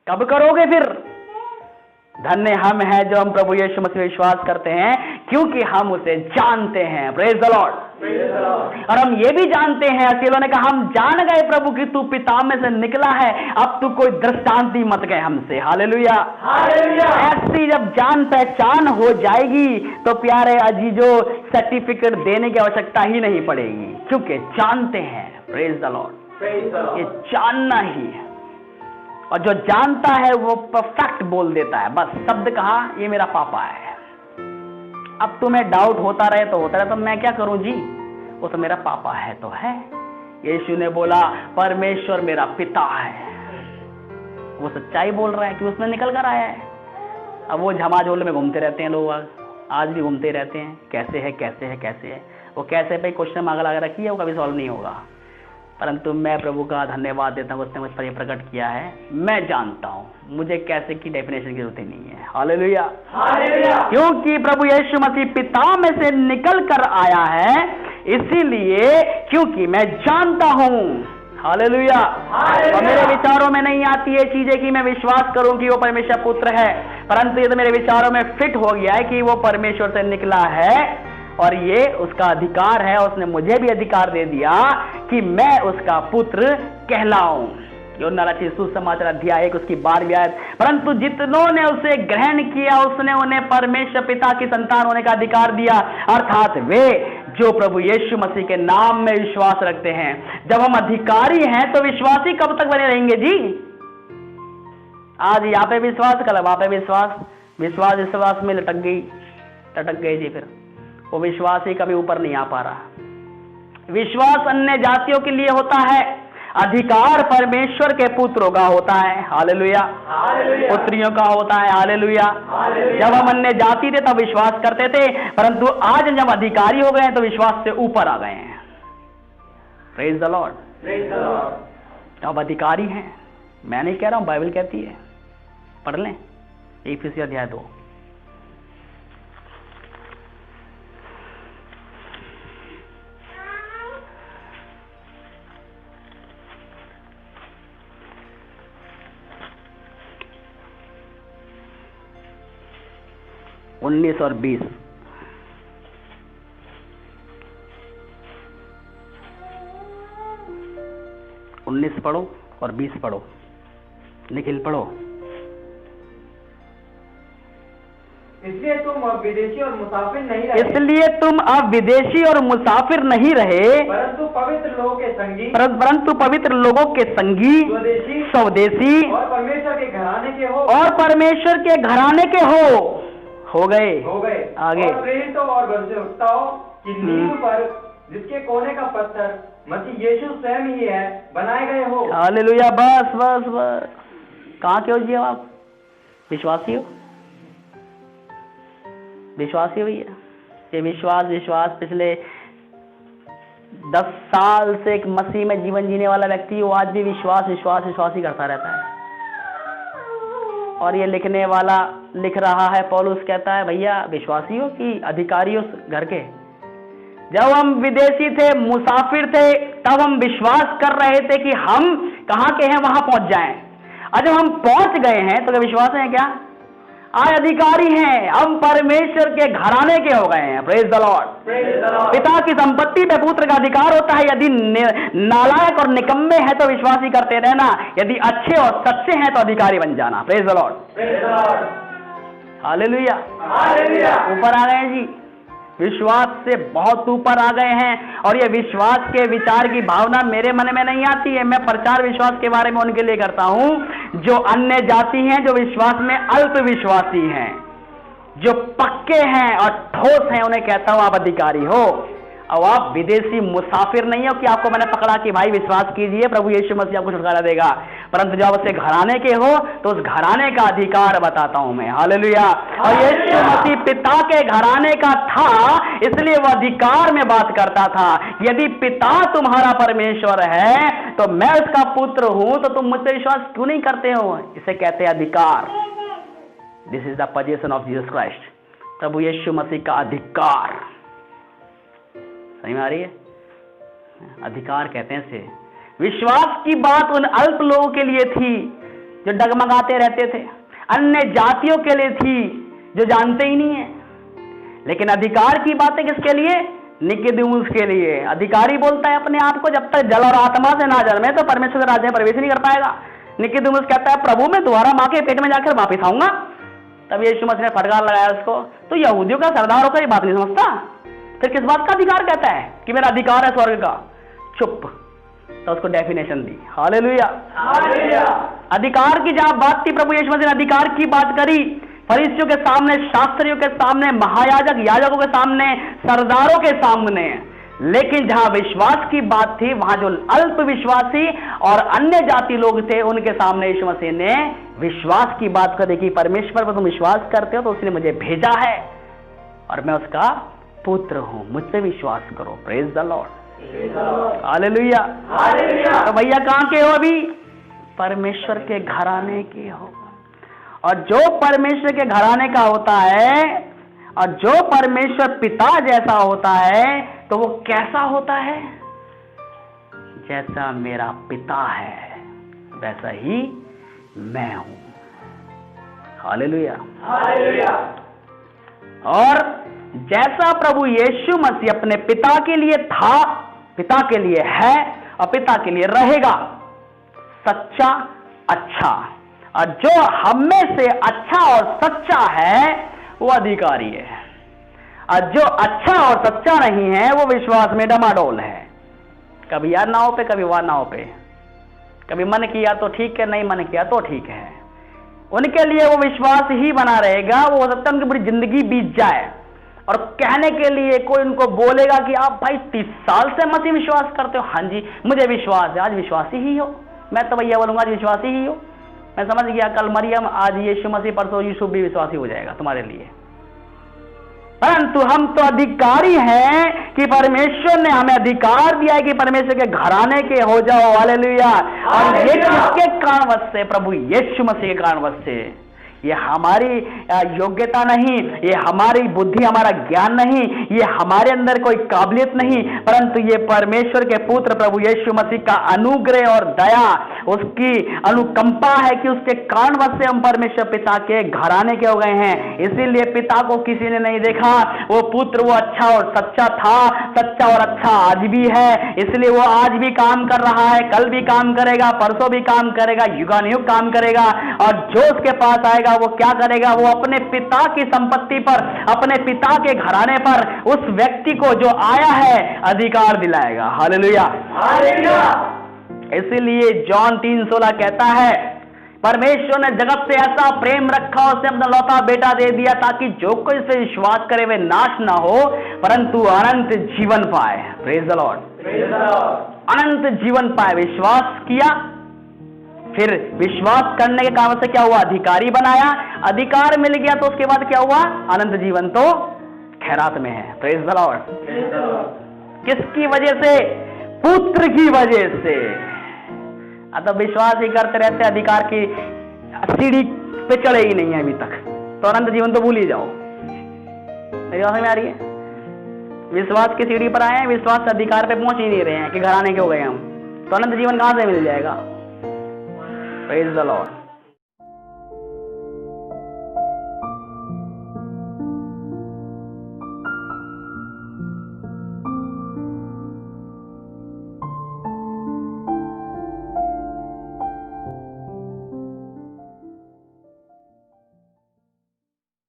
कब करोगे फिर? धन्य हम हैं जो हम प्रभु यीशु मसीह विश्वास करते हैं, क्योंकि हम उसे जानते हैं। Praise the Lord. और हम ये भी जानते हैं, असीलों ने कहा, हम जान गए प्रभु कि तू पिता में से निकला है, अब तू कोई दृष्टांति मत गए हमसे। Hallelujah, hallelujah. ऐसी जब जान पहचान हो जाएगी तो प्यारे अजीजों, सर्टिफिकेट देने की आवश्यकता ही नहीं पड़ेगी, क्योंकि जानते हैं। Praise the Lord. ये जानना ही है, और जो जानता है वो परफेक्ट बोल देता है। बस शब्द कहा, ये मेरा पापा है। अब तुम्हें डाउट होता रहे तो होता रहे, तो मैं क्या करूं जी, वो तो मेरा पापा है तो है। यीशु ने बोला परमेश्वर मेरा पिता है, वो सच्चाई बोल रहा है कि उसने निकल कर आया है। अब वो झमाझोल में घूमते रहते हैं लोग, आज भी घूमते रहते हैं, कैसे है कैसे है कैसे है। वो कैसे पे क्वेश्चन मांग लगा रखी है, वो कभी सॉल्व नहीं होगा। परंतु मैं प्रभु का धन्यवाद देता हूँ, उसने मुझ पर ये प्रकट किया है। मैं जानता हूँ, मुझे कैसे की डेफिनेशन की जरूरत ही नहीं है। Hallelujah, hallelujah. क्योंकि प्रभु यीशु मसीह पिता में से निकल कर आया है, इसीलिए क्योंकि मैं जानता हूँ। हालेलुया। और मेरे विचारों में नहीं आती है चीजें कि मैं विश्वास करूं कि वो परमेश्वर पुत्र है, परंतु ये तो मेरे विचारों में फिट हो गया है कि वो परमेश्वर से निकला है, और ये उसका अधिकार है। उसने मुझे भी अधिकार दे दिया कि मैं उसका पुत्र कहलाऊं। यूहन्ना रचित सुसमाचार अध्याय 1 उसकी 12वीं आयत। परंतु जितनों ने उसे ग्रहण किया, उसने उन्हें परमेश्वर पिता की संतान होने का अधिकार दिया, अर्थात वे जो प्रभु यीशु मसीह के नाम में विश्वास रखते हैं। जब हम अधिकारी हैं तो विश्वासी कब तक बने रहेंगे जी? आज यहाँ पे विश्वास, कल वहां पे विश्वास, विश्वास में लटक गई जी। फिर वो विश्वास ही कभी ऊपर नहीं आ पा रहा। विश्वास अन्य जातियों के लिए होता है, अधिकार परमेश्वर के पुत्रों का होता है। हालेलुया, पुत्रियों का होता है। हालेलुया। जब हम अन्य जाति थे तब विश्वास करते थे, परंतु आज जब अधिकारी हो गए हैं तो विश्वास से ऊपर आ गए हैं। Praise the Lord. अब अधिकारी हैं, मैं नहीं कह रहा हूं, बाइबल कहती है। पढ़ लें इफिसियों अध्याय 2। उन्नीस और 20। उन्नीस पढ़ो और 20 पढ़ो। निखिल पढ़ो। इसलिए तुम अब विदेशी और मुसाफिर नहीं रहे, इसलिए तुम अब विदेशी और मुसाफिर नहीं रहे, परंतु पवित्र लोगों के संगी, परंतु पवित्र लोगों के संगी, स्वदेशी और परमेश्वर के घराने के हो, और परमेश्वर के घराने के हो गए। आगे। और प्रेरितों और भविष्यवक्ताओं की नींव पर, जिसके कोने का पत्थर मसीह यीशु स्वयं ही है, बनाए गए हो। हालेलुया। बस बस बस। कहाँ के हो जी आप? विश्वासी हो? विश्वासी हुई है ये विश्वास पिछले 10 साल से एक मसीह में जीवन जीने वाला व्यक्ति, वो आज भी विश्वास ही करता रहता है। और ये लिखने वाला लिख रहा है, पौलुस कहता है, भैया विश्वासी हो कि अधिकारी हो घर के? जब हम विदेशी थे, मुसाफिर थे, तब हम विश्वास कर रहे थे कि हम कहाँ के हैं, वहां पहुंच जाएं। और जब हम पहुंच गए हैं तो क्या विश्वास है क्या? आज अधिकारी हैं, हम परमेश्वर के घराने के हो गए हैं। Praise the Lord. पिता की संपत्ति पे पुत्र का अधिकार होता है। यदि नालायक और निकम्मे हैं तो विश्वासी करते रहना, यदि अच्छे और सच्चे हैं तो अधिकारी बन जाना। Praise the Lord. हालेलुया। ऊपर आ गए जी, विश्वास से बहुत ऊपर आ गए हैं। और ये विश्वास के विचार की भावना मेरे मन में नहीं आती है। मैं प्रचार विश्वास के बारे में उनके लिए करता हूं जो अन्य जाति हैं, जो विश्वास में अल्प विश्वासी हैं, जो पक्के हैं और ठोस हैं। उन्हें कहता हूं आप अधिकारी हो, और आप विदेशी मुसाफिर नहीं हो कि आपको मैंने पकड़ा कि भाई विश्वास कीजिए प्रभु यीशु मसीह आपको छुटकारा देगा। परंतु जब उससे घराने के हो तो उस घराने का अधिकार बताता हूं मैं। हालेलुया। और यीशु मसीह पिता के घराने का था, इसलिए वह अधिकार में बात करता था। यदि पिता तुम्हारा परमेश्वर है तो मैं उसका पुत्र हूं, तो तुम मुझसे विश्वास क्यों नहीं करते हो? इसे कहते हैं अधिकार। This is the position of Jesus Christ. प्रभु यीशु मसीह का अधिकार। समझ में आ रही है? अधिकार कहते हैं इसे। विश्वास की बात उन अल्प लोगों के लिए थी जो डगमगाते रहते थे, अन्य जातियों के लिए थी जो जानते ही नहीं है। लेकिन अधिकार की बातें किसके लिए? निकोदेमुस के लिए। अधिकारी बोलता है अपने आप को, जब तक जल और आत्मा से ना जन्मे तो परमेश्वर के राज्य में प्रवेश नहीं कर पाएगा। निकोदेमुस कहता है प्रभु मैं दोबारा माँ के पेट में जाकर वापिस आऊंगा। तब यीशु मसीह ने फटकार लगाया उसको, तो यहूदियों का सरदार होकर ये बात नहीं समझता, फिर किस बात का अधिकार कहता है कि मेरा अधिकार है स्वर्ग का? चुप। तो उसको डेफिनेशन दी। हालेलुया। अधिकार की जहां बात थी, प्रभु यीशु मसीह ने अधिकार की बात करी फरीसियों के सामने, शास्त्रियों के सामने, महायाजक याजकों के सामने, सरदारों के सामने। लेकिन जहां विश्वास की बात थी, वहां जो अल्प विश्वासी और अन्य जाति लोग थे उनके सामने यीशु मसीह ने विश्वास की बात कर देखी। परमेश्वर पर तुम विश्वास करते हो तो उसने मुझे भेजा है और मैं उसका पुत्र हूं, मुझ पे विश्वास करो। Praise the Lord. हालेलुया। तो भैया कहां के हो? अभी परमेश्वर के घराने के हो। और जो परमेश्वर के घराने का होता है और जो परमेश्वर पिता जैसा होता है तो वो कैसा होता है? जैसा मेरा पिता है वैसा ही मैं हूं। हालेलुया। और जैसा प्रभु यीशु मसीह अपने पिता के लिए था, पिता के लिए है और पिता के लिए रहेगा, सच्चा, अच्छा। और जो हम में से अच्छा और सच्चा है वो अधिकारी है, और जो अच्छा और सच्चा नहीं है वो विश्वास में डमाडोल है। कभी यार नाव पे, कभी वहां नाव पे, कभी मन किया तो ठीक है, नहीं मन किया तो ठीक है। उनके लिए वो विश्वास ही बना रहेगा। वो हो सकता है उनकी पूरी जिंदगी बीत जाए और कहने के लिए कोई उनको बोलेगा कि आप भाई 30 साल से मसीह विश्वास करते हो। हाँ जी मुझे विश्वास है, आज विश्वासी ही हो। मैं तो भैया बोलूंगा आज विश्वासी ही हो। मैं समझ गया कल मरियम, आज यीशु मसीह, परसों यूसुफ भी विश्वासी हो जाएगा तुम्हारे लिए। परंतु हम तो अधिकारी हैं कि परमेश्वर ने हमें अधिकार दिया है कि परमेश्वर के घराने के हो जाओ। हालेलुया। और ये किसके कारणवश से? प्रभु यीशु मसीह के कारणवश से। ये हमारी योग्यता नहीं, ये हमारी बुद्धि, हमारा ज्ञान नहीं, ये हमारे अंदर कोई काबिलियत नहीं, परंतु ये परमेश्वर के पुत्र प्रभु यीशु मसीह का अनुग्रह और दया, उसकी अनुकंपा है कि उसके कारणवश से हम परमेश्वर पिता के घराने के हो गए हैं। इसीलिए पिता को किसी ने नहीं देखा। वो पुत्र वो अच्छा और सच्चा था, सच्चा और अच्छा आज भी है। इसलिए वो आज भी काम कर रहा है, कल भी काम करेगा, परसों भी काम करेगा, युगानुयुग काम करेगा। और जो उसके पास आएगा वो क्या करेगा? वो अपने पिता की संपत्ति पर, अपने पिता के घराने पर उस व्यक्ति को जो आया है अधिकार दिलाएगा। हालेलुया। इसीलिए जॉन 3:16 कहता है परमेश्वर ने जगत से ऐसा प्रेम रखा, उसने अपना लौता बेटा दे दिया ताकि जो कोई इस पे विश्वास करे वे नाश ना हो परंतु अनंत जीवन पाए। Praise the Lord. अनंत जीवन पाए। विश्वास किया, फिर विश्वास करने के कारण से क्या हुआ? अधिकारी बनाया। अधिकार मिल गया तो उसके बाद क्या हुआ? अनंत जीवन तो खैरात में है। Praise the Lord. किसकी वजह से? पुत्र की वजह से। तो विश्वास ही करते रहते, अधिकार की सीढ़ी पे चढ़े ही नहीं है अभी तक, तो अनंत जीवन तो भूल ही जाओ। मेरी बात में आ रही है? विश्वास की सीढ़ी पर आए हैं, विश्वास से अधिकार पे पहुंच ही नहीं रहे हैं कि घराने के हो गए हम, तो अनंत जीवन कहां से मिल जाएगा? Praise the Lord.